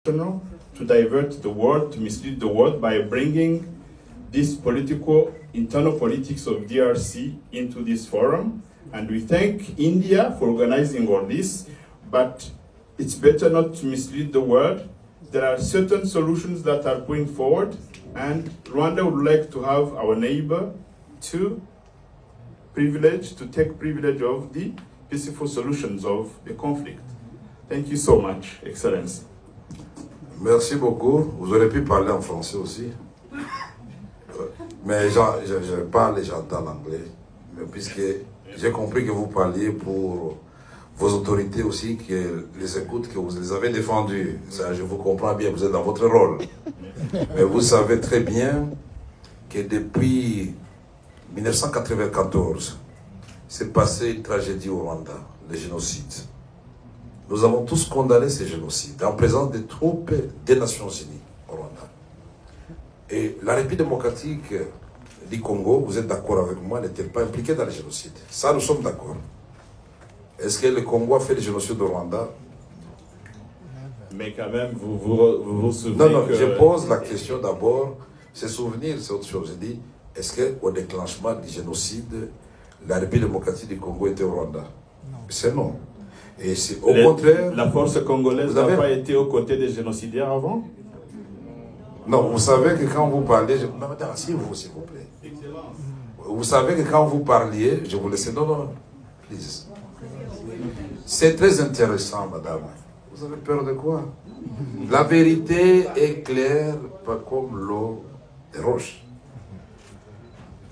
to divert the world, to mislead the world by bringing this internal politics of DRC into this forum. And we thank India for organizing all this, but it's better not to mislead the world. There are certain solutions that are going forward, and Rwanda would like to have our neighbor to take privilege of the peaceful solutions of the conflict. Thank you so much, Excellency. Merci beaucoup. Vous aurez pu parler en français aussi. Mais je parle et j'entends l'anglais. Puisque j'ai compris que vous parliez pour vos autorités aussi, qui les écoutent, que vous les avez défendus. Ça, je vous comprends bien, vous êtes dans votre rôle. Mais vous savez très bien que depuis 1994, s'est passé une tragédie au Rwanda, le génocide. Nous avons tous condamné ce génocide en présence des troupes des Nations Unies au Rwanda. Et la République démocratique du Congo, vous êtes d'accord avec moi, n'était pas impliquée dans le génocide. Ça, nous sommes d'accord. Est-ce que le Congo a fait le génocide au Rwanda? Mais quand même, vous souvenez Non, que... je pose la question d'abord. Se souvenir, c'est autre chose. Je dis, est-ce qu'au déclenchement du génocide, la République démocratique du Congo était au Rwanda? C'est non. Et c'est au contraire... La force congolaise n'a pas été aux côtés des génocidaires avant? Non, vous savez que quand vous parlez... Non, madame, asseyez-vous, s'il vous plaît. Vous savez que quand vous parliez, je vous laisse... Non, please. C'est très intéressant, madame. Vous avez peur de quoi? La vérité est claire, pas comme l'eau des roches.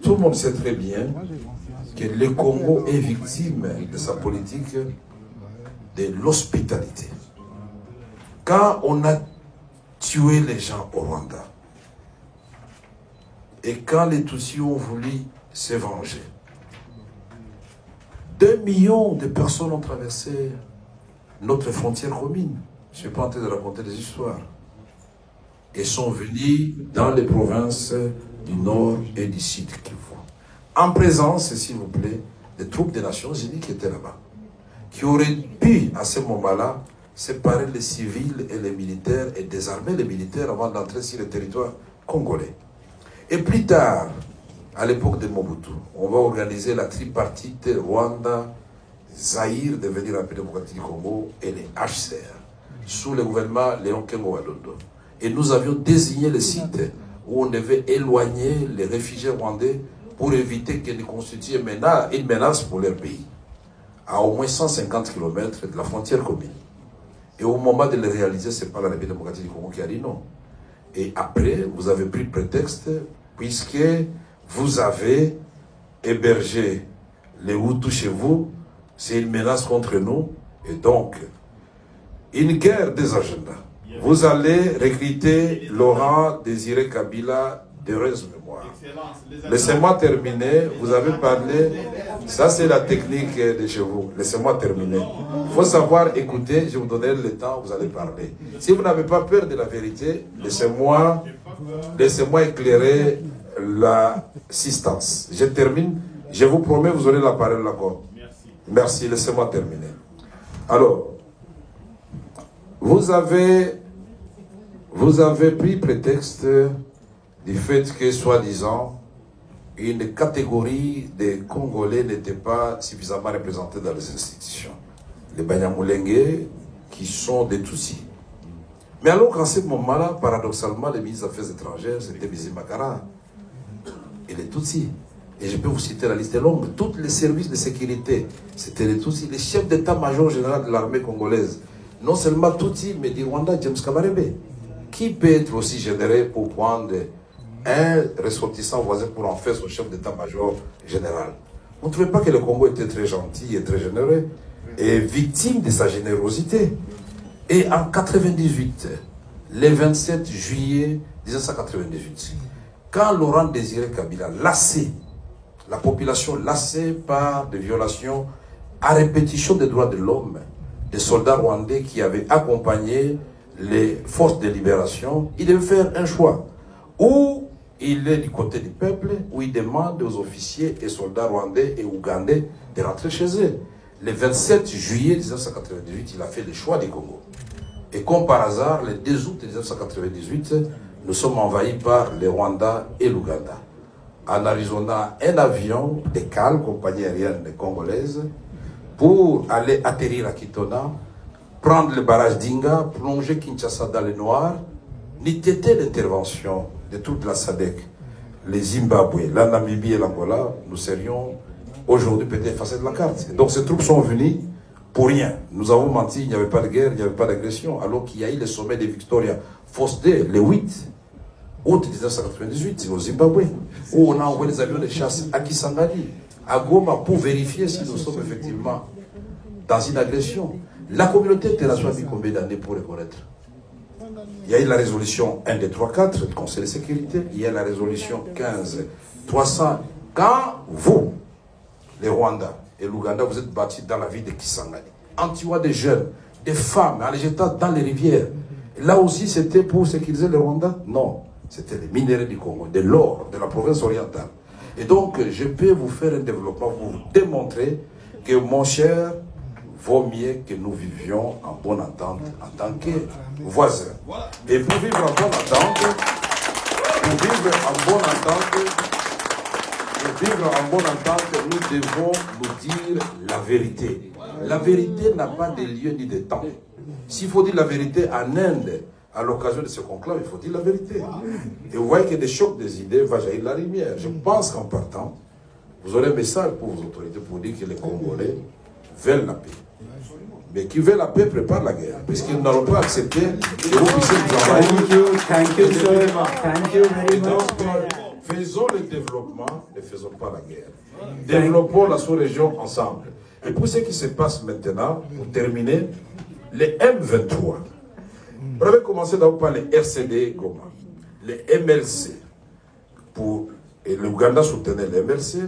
Tout le monde sait très bien que le Congo est victime de sa politique de l'hospitalité. Quand on a tué les gens au Rwanda, et quand les Tutsis ont voulu se venger, 2 millions de personnes ont traversé notre frontière commune. Je ne suis pas en train de raconter des histoires. Et sont venus dans les provinces du Nord et du Sud Kivu. En présence, s'il vous plaît, des troupes des Nations Unies qui étaient là-bas. Qui auraient pu, à ce moment-là, séparer les civils et les militaires et désarmer les militaires avant d'entrer sur le territoire congolais. Et plus tard, à l'époque de Mobutu, on va organiser la tripartite Rwanda, Zaïre, devenir République démocratique du Congo, et les HCR, sous le gouvernement Léon Kengo Wadondo. Et nous avions désigné le site où on devait éloigner les réfugiés rwandais pour éviter qu'ils ne constituent une menace pour leur pays, à au moins 150 km de la frontière commune. Et au moment de le réaliser, ce n'est pas la République démocratique du Congo qui a dit non. Et après, vous avez pris prétexte, puisque vous avez hébergé les Hutus chez vous, c'est une menace contre nous, et donc, une guerre des agendas. Vous allez recruter Laurent Désiré Kabila d'heureuse mémoire. Laissez-moi terminer, vous avez parlé, ça c'est la technique de chez vous, laissez-moi terminer. Il faut savoir écouter, je vous donnerai le temps, vous allez parler. Si vous n'avez pas peur de la vérité, laissez-moi éclairer l'assistance. Je termine, je vous promets, vous aurez la parole encore. Merci, laissez-moi terminer. Alors, vous avez pris prétexte du fait que, soi-disant, une catégorie des Congolais n'était pas suffisamment représentée dans les institutions. Les Banyamulenge, qui sont des Tutsis. Mais alors qu'en ce moment-là, paradoxalement, les ministres des Affaires étrangères, c'était Bizimakara et les Tutsis. Et je peux vous citer la liste longue. Tous les services de sécurité, c'était les Tutsis. Les chefs d'état-major général de l'armée congolaise, non seulement Tutsis, mais du Rwanda, James Kabarebe. Qui peut être aussi généreux pour prendre un ressortissant voisin pour en faire son chef d'état-major général? Vous ne trouvez pas que le Congo était très gentil et très généreux et victime de sa générosité? Et en 1998, le 27 juillet 1998, quand Laurent Désiré Kabila, lassé, la population lassée par des violations à répétition des droits de l'homme, des soldats rwandais qui avaient accompagné les forces de libération, il devait faire un choix. Ou il est du côté du peuple, où il demande aux officiers et soldats rwandais et ougandais de rentrer chez eux. Le 27 juillet 1998, il a fait le choix du Congo. Et comme par hasard, le 2 août 1998, nous sommes envahis par le Rwanda et l'Ouganda. En Arizona, un avion de CAL, compagnie aérienne congolaise, pour aller atterrir à Kitona, prendre le barrage d'Inga, plonger Kinshasa dans le noir, n'eût été l'intervention de toute la SADC, les Zimbabwe, la Namibie et l'Angola, nous serions aujourd'hui peut-être effacés de la carte. Donc ces troupes sont venues pour rien. Nous avons menti, il n'y avait pas de guerre, il n'y avait pas d'agression, alors qu'il y a eu le sommet de Victoria Falls-Day, le 8 août 1998, au Zimbabwe, où on a envoyé des avions de chasse à Kisangani, à Goma, pour vérifier si nous sommes effectivement dans une agression. La communauté internationale a mis combien d'années pour reconnaître? Il y a eu la résolution 1234 du Conseil de sécurité, il y a la résolution 15300. Quand vous, les Rwandais et l'Ouganda, vous êtes bâtis dans la ville de Kisangani, en tuant des jeunes, des femmes, en les jetant dans les rivières, là aussi c'était pour sécuriser les Rwandais? Non, c'était les minéraux du Congo, de l'or, de la province orientale. Et donc, je peux vous faire un développement pour vous démontrer que, mon cher, vaut mieux que nous vivions en bonne entente en tant que voisins. Et pour vivre en bonne entente, nous devons nous dire la vérité. La vérité n'a pas de lieu ni de temps. S'il faut dire la vérité en Inde, à l'occasion de ce conclave, il faut dire la vérité. Et vous voyez que des chocs des idées va jaillir la lumière. Je pense qu'en partant, vous aurez un message pour vos autorités pour dire que les Congolais veulent la paix. Mais qui veut la paix prépare la guerre, puisque nous n'allons pas accepter que vous puissiez nous envahir. Thank you very much. Thank you very Et donc, much. faisons le développement, ne faisons pas la guerre. Développons la sous-région ensemble. Et pour ce qui se passe maintenant, pour terminer, les M23. On avait commencé d'abord par les RCD Goma, les MLC. Et l'Ouganda soutenait les MLC,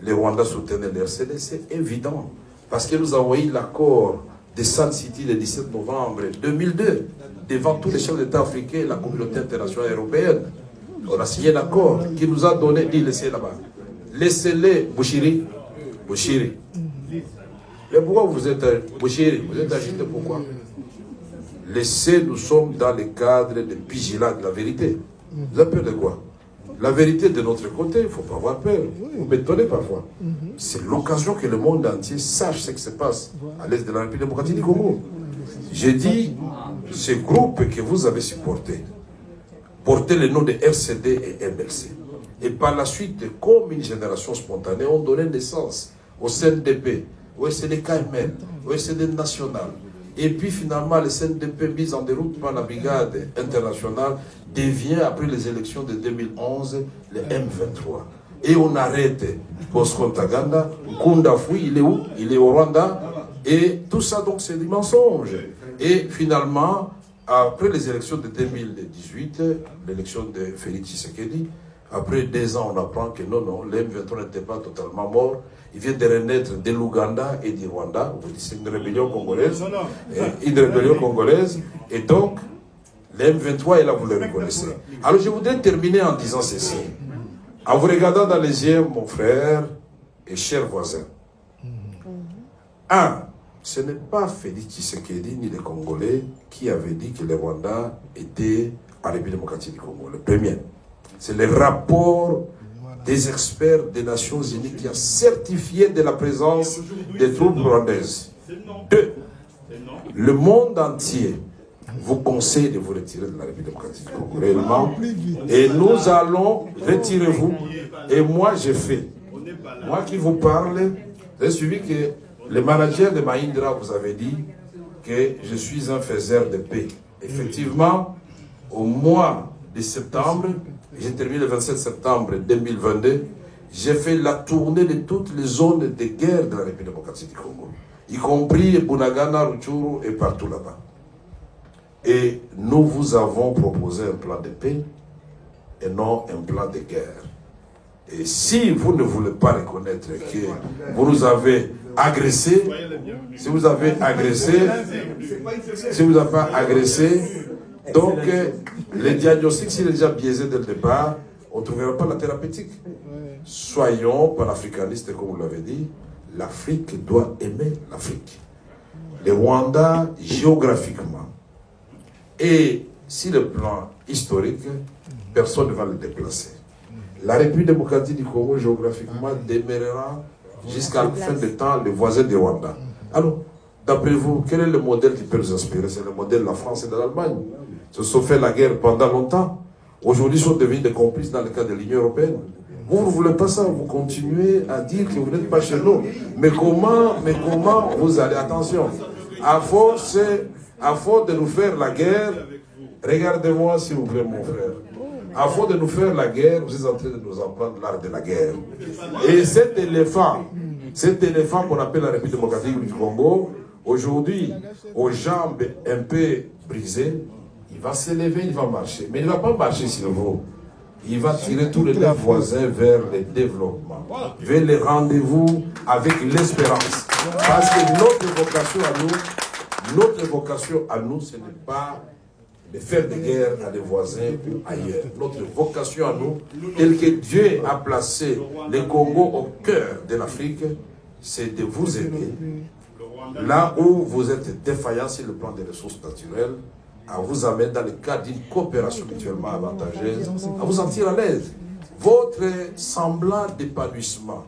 les Rwandais soutenaient les RCD, c'est évident. Parce que nous avons eu l'accord de Sun City le 17 novembre 2002, devant tous les chefs d'État africains et la communauté internationale européenne. On a signé un accord qui nous a donné, dit laissez là-bas. Laissez-les, Bouchiri. Mais pourquoi vous êtes Bouchiri? Vous êtes agité pourquoi? Laissez, nous sommes dans le cadre de vigilant de la vérité. Vous avez peur de quoi? La vérité de notre côté, il ne faut pas avoir peur. Vous m'étonnez parfois. C'est l'occasion que le monde entier sache ce qui se passe à l'est de la République démocratique du Congo. J'ai dit, ce groupe que vous avez supporté, portait le nom de RCD et MLC. Et par la suite, comme une génération spontanée, ont donné naissance au CNDP, au SNDKML, au SD national. Et puis finalement, le CNDP mis en déroute par la brigade internationale devient, après les élections de 2011, le M23. Et on arrête Bosco Ntaganda, Nkunda Fui, il est où? Il est au Rwanda. Et tout ça, donc, c'est des mensonges. Et finalement, après les élections de 2018, l'élection de Félix Tshisekedi, après 2 ans, on apprend que non, le M23 n'était pas totalement mort. Il vient de renaître de l'Ouganda et du Rwanda. Vous dites c'est une rébellion congolaise. Une rébellion congolaise. Et donc, le M23 est là, vous le reconnaissez. Alors, je voudrais terminer en disant ceci. En vous regardant dans les yeux, mon frère et cher voisin. Ce n'est pas Félix Tshisekedi ni les Congolais qui avaient dit que le Rwanda était en République démocratique du Congo. Le premier. C'est le rapport des experts des Nations Unies qui a certifié de la présence des troupes rwandaises. 2. Le monde entier vous conseille de vous retirer de la République démocratique du Congo réellement. Et nous allons, retirez-vous. Et moi, j'ai fait. Moi qui vous parle, j'ai suivi que le manager de Mahindra vous avait dit que je suis un faiseur de paix. Effectivement, au mois de septembre, j'ai terminé le 27 septembre 2022, j'ai fait la tournée de toutes les zones de guerre de la République démocratique du Congo, y compris Bunagana, Rutshuru et partout là-bas. Et nous vous avons proposé un plan de paix et non un plan de guerre. Et si vous ne voulez pas reconnaître que vous nous avez agressés, si vous avez pas agressé, donc le diagnostic, s'il est déjà biaisé dès le départ, on ne trouvera pas la thérapeutique. Soyons panafricanistes, comme vous l'avez dit, l'Afrique doit aimer l'Afrique. Le Rwanda, géographiquement, Et sur le plan historique, personne ne va le déplacer. La République démocratique du Congo, géographiquement, demeurera jusqu'à la fin du temps le voisin du Rwanda. Alors, d'après vous, quel est le modèle qui peut nous inspirer? C'est le modèle de la France et de l'Allemagne. Ils se sont fait la guerre pendant longtemps. Aujourd'hui, ils sont devenus des complices dans le cadre de l'Union européenne. Vous ne voulez pas ça, vous continuez à dire que vous n'êtes pas chez nous. Mais comment vous allez? Attention, à force de nous faire la guerre, regardez-moi s'il vous plaît mon frère, à force de nous faire la guerre, vous êtes en train de nous apprendre l'art de la guerre. Et cet éléphant qu'on appelle la République démocratique du Congo, aujourd'hui, aux jambes un peu brisées, il va s'élever, il va marcher. Mais il ne va pas marcher sur vous. Il va tirer tous les deux voisins vers le développement, vers les rendez-vous avec l'espérance. Parce que notre vocation à nous, ce n'est pas de faire des guerres à des voisins ou ailleurs. Notre vocation à nous, telle que Dieu a placé le Congo au cœur de l'Afrique, c'est de vous aider. Là où vous êtes défaillant sur le plan des ressources naturelles, à vous amener dans le cadre d'une coopération mutuellement avantageuse, à vous sentir à l'aise. Votre semblant d'épanouissement